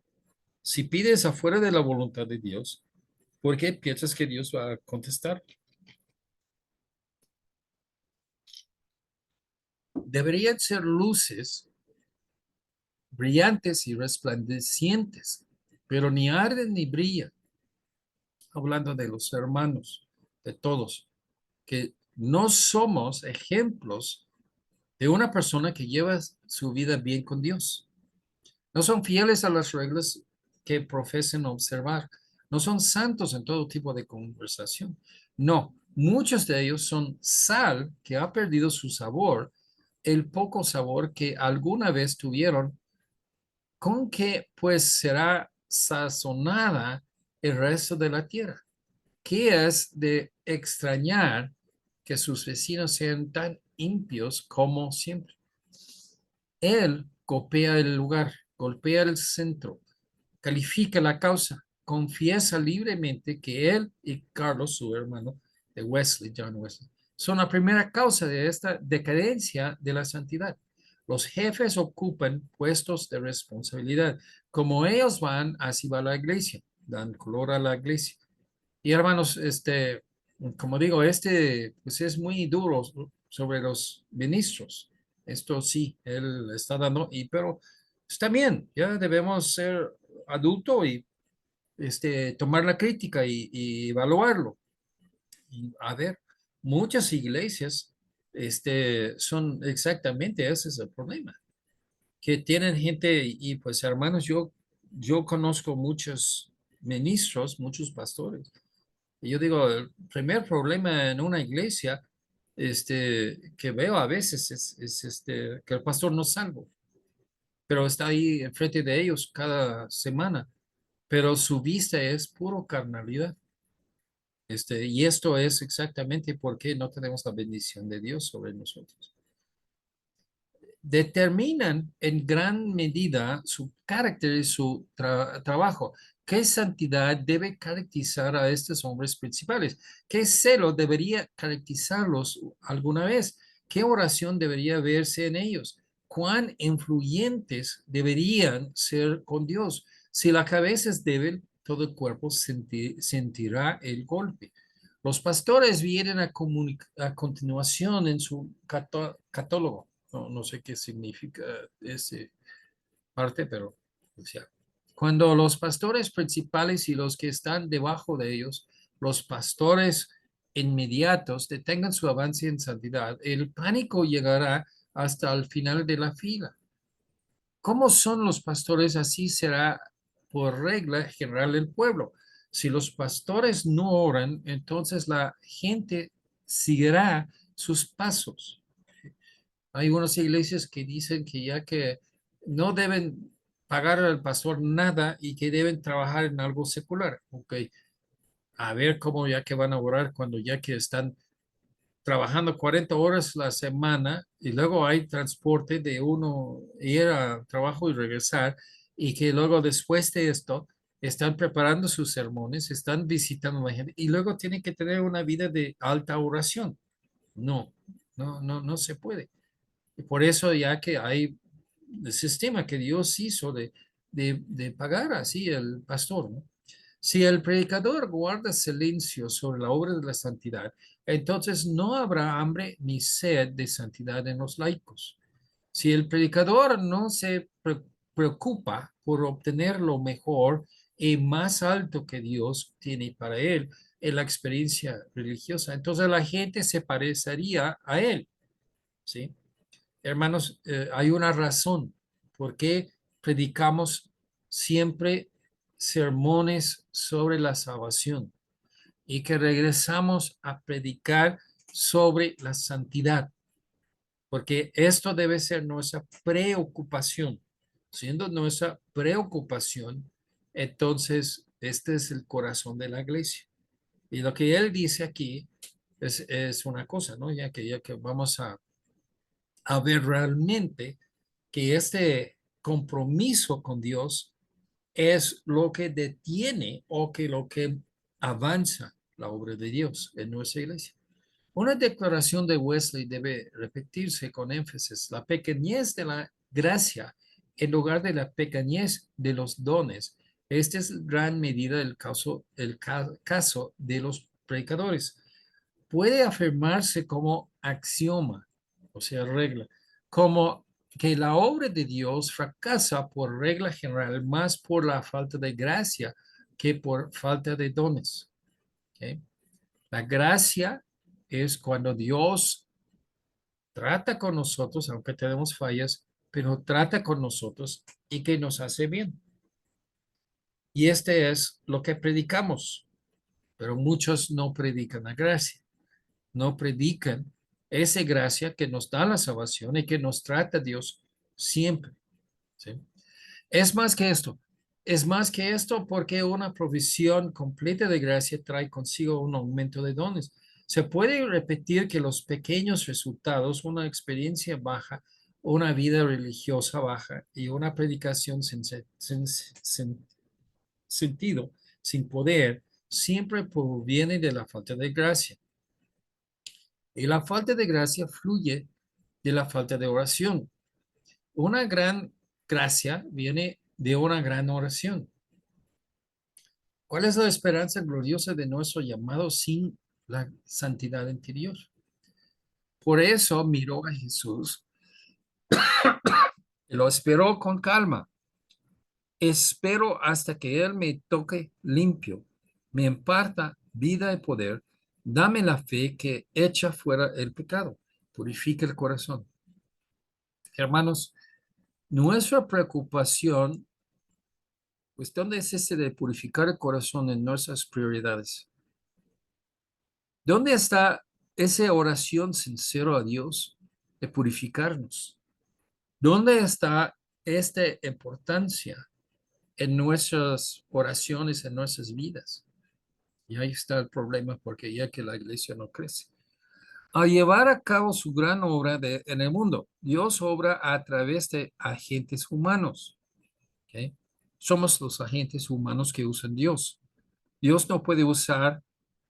Si pides afuera de la voluntad de Dios, ¿por qué piensas que Dios va a contestar? Deberían ser luces brillantes y resplandecientes, pero ni arden ni brillan. Hablando de los hermanos, de todos, que no somos ejemplos de una persona que lleva su vida bien con Dios. No son fieles a las reglas que profesen observar. No son santos en todo tipo de conversación. No, muchos de ellos son sal que ha perdido su sabor, el poco sabor que alguna vez tuvieron, con que pues será sazonada el resto de la tierra. ¿Qué es de extrañar que sus vecinos sean tan impios como siempre? Él golpea el lugar, golpea el centro, califica la causa, confiesa libremente que él y Carlos, su hermano de Wesley, John Wesley, son la primera causa de esta decadencia de la santidad. Los jefes ocupan puestos de responsabilidad. Como ellos van, así va la iglesia, dan color a la iglesia. Y hermanos, como digo, pues es muy duro sobre los ministros. Esto sí, él está dando, pero está bien, ya debemos ser adulto y tomar la crítica y evaluarlo. Y a ver, muchas iglesias son exactamente ese es el problema, que tienen gente y pues hermanos, yo conozco muchos ministros, muchos pastores y yo digo, el primer problema en una iglesia, que veo a veces es que el pastor no es salvo, pero está ahí enfrente de ellos cada semana, pero su vista es puro carnalidad. Y esto es exactamente por qué no tenemos la bendición de Dios sobre nosotros. Determinan en gran medida su carácter y su trabajo. ¿Qué santidad debe caracterizar a estos hombres principales? ¿Qué celo debería caracterizarlos alguna vez? ¿Qué oración debería verse en ellos? ¿Cuán influyentes deberían ser con Dios? Si la cabeza es débil, todo el cuerpo sentirá el golpe. Los pastores vienen a continuación en su catálogo. No sé qué significa ese parte, pero o sea, cuando los pastores principales y los que están debajo de ellos, los pastores inmediatos, detengan su avance en santidad, el pánico llegará hasta el final de la fila. ¿Cómo son los pastores? Así será por regla general el pueblo. Si los pastores no oran, entonces la gente seguirá sus pasos. Hay unas iglesias que dicen que ya que no deben pagar al pastor nada y que deben trabajar en algo secular. Ok, a ver cómo ya que van a orar cuando ya que están trabajando 40 horas la semana y luego hay transporte de uno ir a trabajo y regresar y que luego después de esto están preparando sus sermones, están visitando a la gente y luego tienen que tener una vida de alta oración. No, no se puede. Y por eso ya que hay el sistema que Dios hizo de pagar así el pastor, ¿no? Si el predicador guarda silencio sobre la obra de la santidad, entonces no habrá hambre ni sed de santidad en los laicos. Si el predicador no se preocupa por obtener lo mejor y más alto que Dios tiene para él en la experiencia religiosa, entonces la gente se parecería a él, ¿sí? Hermanos, hay una razón por qué predicamos siempre sermones sobre la salvación y que regresamos a predicar sobre la santidad, porque esto debe ser nuestra preocupación. Siendo nuestra preocupación, entonces este es el corazón de la iglesia. Y lo que él dice aquí es una cosa, ¿no? Ya que vamos a ver realmente que este compromiso con Dios es lo que detiene o que lo que avanza la obra de Dios en nuestra iglesia. Una declaración de Wesley debe repetirse con énfasis: la pequeñez de la gracia en lugar de la pequeñez de los dones. Este es en gran medida el caso de los predicadores. Puede afirmarse como axioma, o sea, regla, como que la obra de Dios fracasa por regla general más por la falta de gracia que por falta de dones. ¿Ok? La gracia es cuando Dios trata con nosotros, aunque tenemos fallas, pero trata con nosotros y que nos hace bien. Y este es lo que predicamos, pero muchos no predican la gracia, no predican esa gracia que nos da la salvación y que nos trata Dios siempre. ¿Sí? Es más que esto. Es más que esto porque una provisión completa de gracia trae consigo un aumento de dones. Se puede repetir que los pequeños resultados, una experiencia baja, una vida religiosa baja y una predicación sin sentido, sin poder, siempre proviene de la falta de gracia. Y la falta de gracia fluye de la falta de oración. Una gran gracia viene de una gran oración. ¿Cuál es la esperanza gloriosa de nuestro llamado sin la santidad interior? Por eso miró a Jesús y lo esperó con calma. Espero hasta que Él me toque limpio, me imparta vida y poder, dame la fe que echa fuera el pecado, purifica el corazón. Hermanos, nuestra preocupación, pues, ¿dónde es ese de purificar el corazón en nuestras prioridades? ¿Dónde está esa oración sincera a Dios de purificarnos? ¿Dónde está esta importancia en nuestras oraciones, en nuestras vidas? Y ahí está el problema, porque ya que la iglesia no crece. Al llevar a cabo su gran obra en el mundo, Dios obra a través de agentes humanos. ¿Ok? Somos los agentes humanos que usan Dios. Dios no puede usar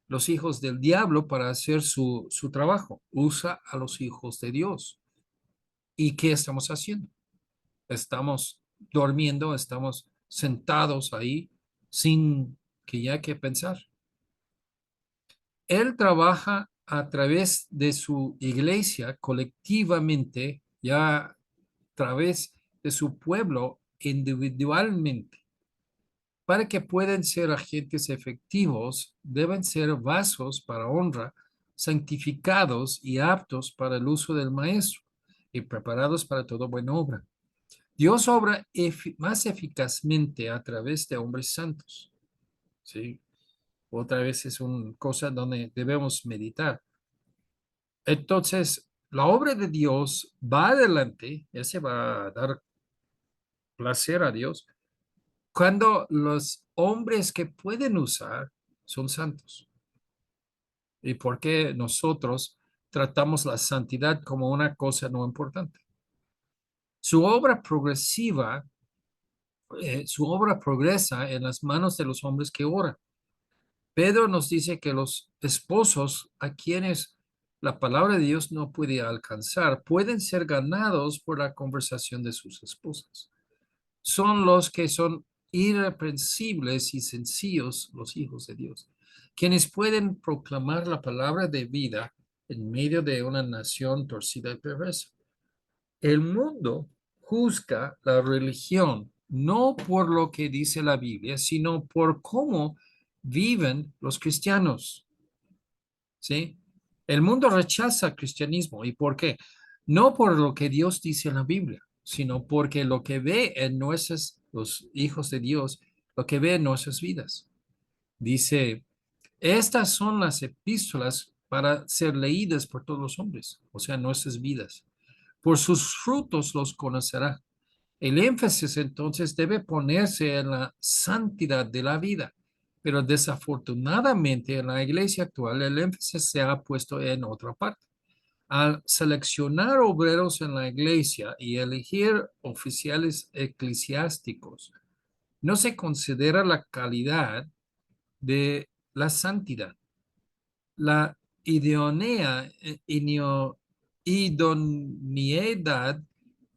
los hijos del diablo para hacer su trabajo. Usa a los hijos de Dios. ¿Y qué estamos haciendo? Estamos durmiendo, estamos sentados ahí sin que ya que pensar. Él trabaja a través de su iglesia colectivamente, ya a través de su pueblo individualmente. Para que puedan ser agentes efectivos, deben ser vasos para honra, santificados y aptos para el uso del maestro y preparados para toda buena obra. Dios obra más eficazmente a través de hombres santos. ¿Sí? Otra vez es una cosa donde debemos meditar. Entonces, la obra de Dios va adelante, ya se va a dar placer a Dios, cuando los hombres que pueden usar son santos. ¿Y por qué nosotros tratamos la santidad como una cosa no importante? Su obra progresiva, su obra progresa en las manos de los hombres que oran. Pedro nos dice que los esposos a quienes la palabra de Dios no puede alcanzar pueden ser ganados por la conversación de sus esposas. Son los que son irreprensibles y sencillos, los hijos de Dios, quienes pueden proclamar la palabra de vida en medio de una nación torcida y perversa. El mundo juzga la religión no por lo que dice la Biblia, sino por cómo viven los cristianos. ¿Sí? El mundo rechaza el cristianismo. ¿Y por qué? No por lo que Dios dice en la Biblia, sino porque lo que ve en nuestros, los hijos de Dios, lo que ve en nuestras vidas. Dice, estas son las epístolas para ser leídas por todos los hombres, o sea, nuestras vidas. Por sus frutos los conocerá. El énfasis entonces debe ponerse en la santidad de la vida, pero desafortunadamente en la iglesia actual el énfasis se ha puesto en otra parte. Al seleccionar obreros en la iglesia y elegir oficiales eclesiásticos, no se considera la calidad de la santidad, la idoneidad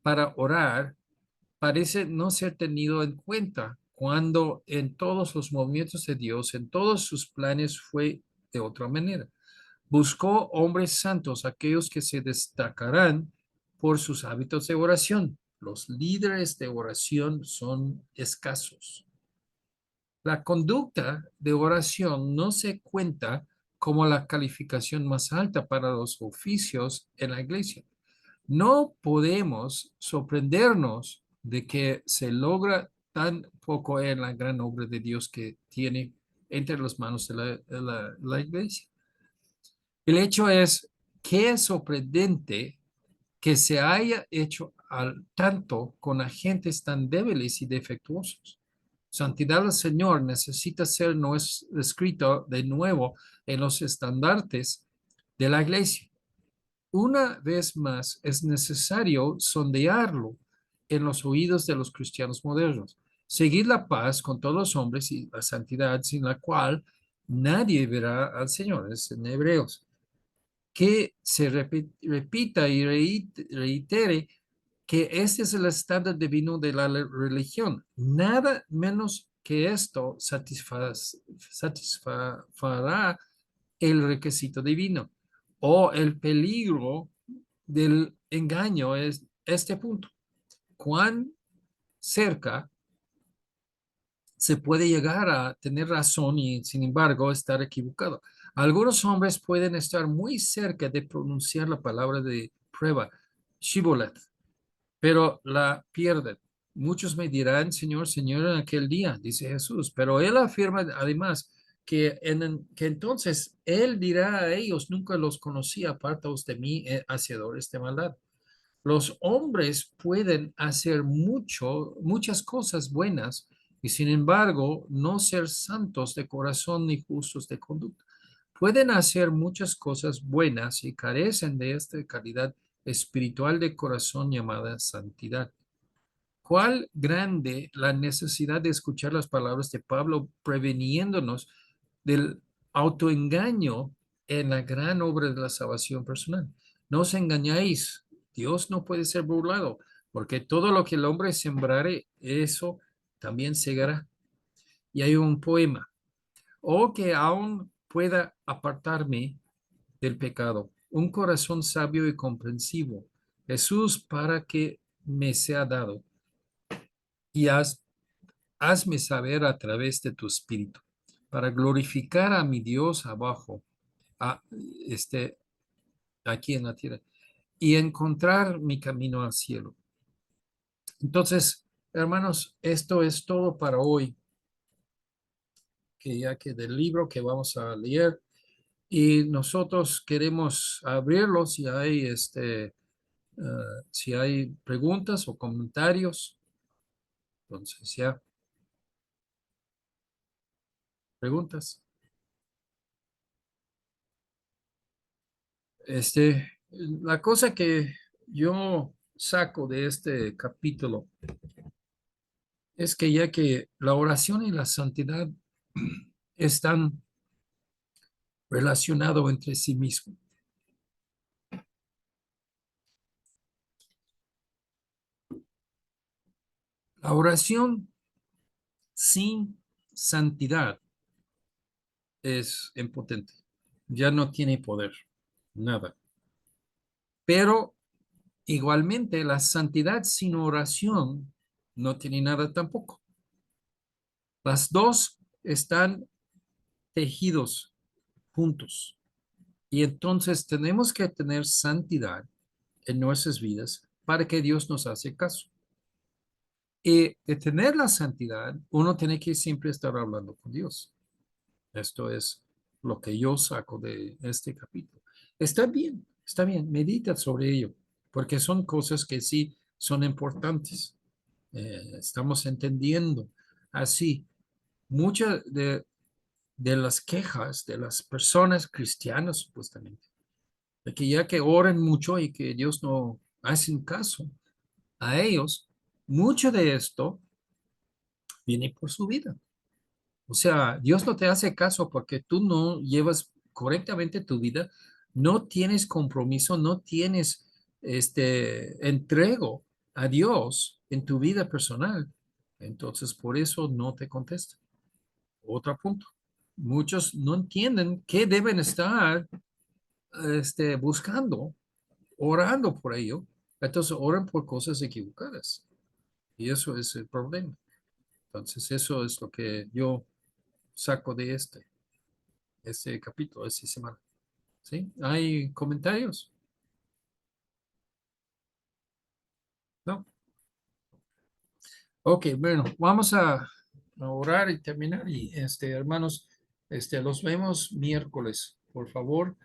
para orar parece no ser tenido en cuenta cuando en todos los movimientos de Dios, en todos sus planes fue de otra manera. Buscó hombres santos, aquellos que se destacarán por sus hábitos de oración. Los líderes de oración son escasos. La conducta de oración no se cuenta como la calificación más alta para los oficios en la iglesia. No podemos sorprendernos de que se logra tan poco en la gran obra de Dios que tiene entre las manos de la iglesia. El hecho es que es sorprendente que se haya hecho tanto con agentes tan débiles y defectuosos. Santidad del Señor necesita ser no es escrito de nuevo en los estandartes de la iglesia. Una vez más, es necesario sondearlo en los oídos de los cristianos modernos. Seguir la paz con todos los hombres y la santidad sin la cual nadie verá al Señor. Es en Hebreos. Que se repita y reitere que este es el estándar divino de la religión. Nada menos que esto satisfará el requisito divino o el peligro del engaño es este punto. ¿Cuán cerca se puede llegar a tener razón y sin embargo estar equivocado? Algunos hombres pueden estar muy cerca de pronunciar la palabra de prueba, Shibboleth, pero la pierden. Muchos me dirán, Señor, Señor, en aquel día, dice Jesús, pero él afirma además que entonces él dirá a ellos, nunca los conocí, apartaos de mí, hacedores de maldad. Los hombres pueden hacer muchas cosas buenas y sin embargo no ser santos de corazón ni justos de conducta. Pueden hacer muchas cosas buenas y carecen de esta calidad espiritual de corazón llamada santidad. ¿Cuál grande la necesidad de escuchar las palabras de Pablo preveniéndonos del autoengaño en la gran obra de la salvación personal? No os engañáis, Dios no puede ser burlado, porque todo lo que el hombre sembrare, eso también segará. Y hay un poema, oh que aún pueda apartarme del pecado, un corazón sabio y comprensivo, Jesús, para que me sea dado y hazme saber a través de tu espíritu, para glorificar a mi Dios abajo, a, este, aquí en la tierra, y encontrar mi camino al cielo. Entonces, hermanos, esto es todo para hoy, que ya que del libro que vamos a leer, y nosotros queremos abrirlo si hay preguntas o comentarios. Entonces, ya, preguntas. La cosa que yo saco de este capítulo es que ya que la oración y la santidad están relacionados entre sí mismos. La oración sin santidad es impotente, ya no tiene poder, nada. Pero igualmente la santidad sin oración no tiene nada tampoco. Las dos están tejidos juntos. Y entonces tenemos que tener santidad en nuestras vidas para que Dios nos hace caso. Y de tener la santidad, uno tiene que siempre estar hablando con Dios. Esto es lo que yo saco de este capítulo. Está bien, medita sobre ello, porque son cosas que sí son importantes. Estamos entendiendo así muchas de las quejas de las personas cristianas, supuestamente, de que ya que oran mucho y que Dios no hace caso a ellos, mucho de esto viene por su vida. O sea, Dios no te hace caso porque tú no llevas correctamente tu vida, no tienes compromiso, no tienes entrego a Dios en tu vida personal. Entonces, por eso no te contesta. Otro punto. Muchos no entienden qué deben estar buscando, orando por ello. Entonces, oran por cosas equivocadas. Y eso es el problema. Entonces, eso es lo que yo saco de este capítulo, esta semana. ¿Sí? ¿Hay comentarios? ¿No? Ok, bueno, vamos a orar y terminar. Y hermanos, los vemos miércoles, por favor.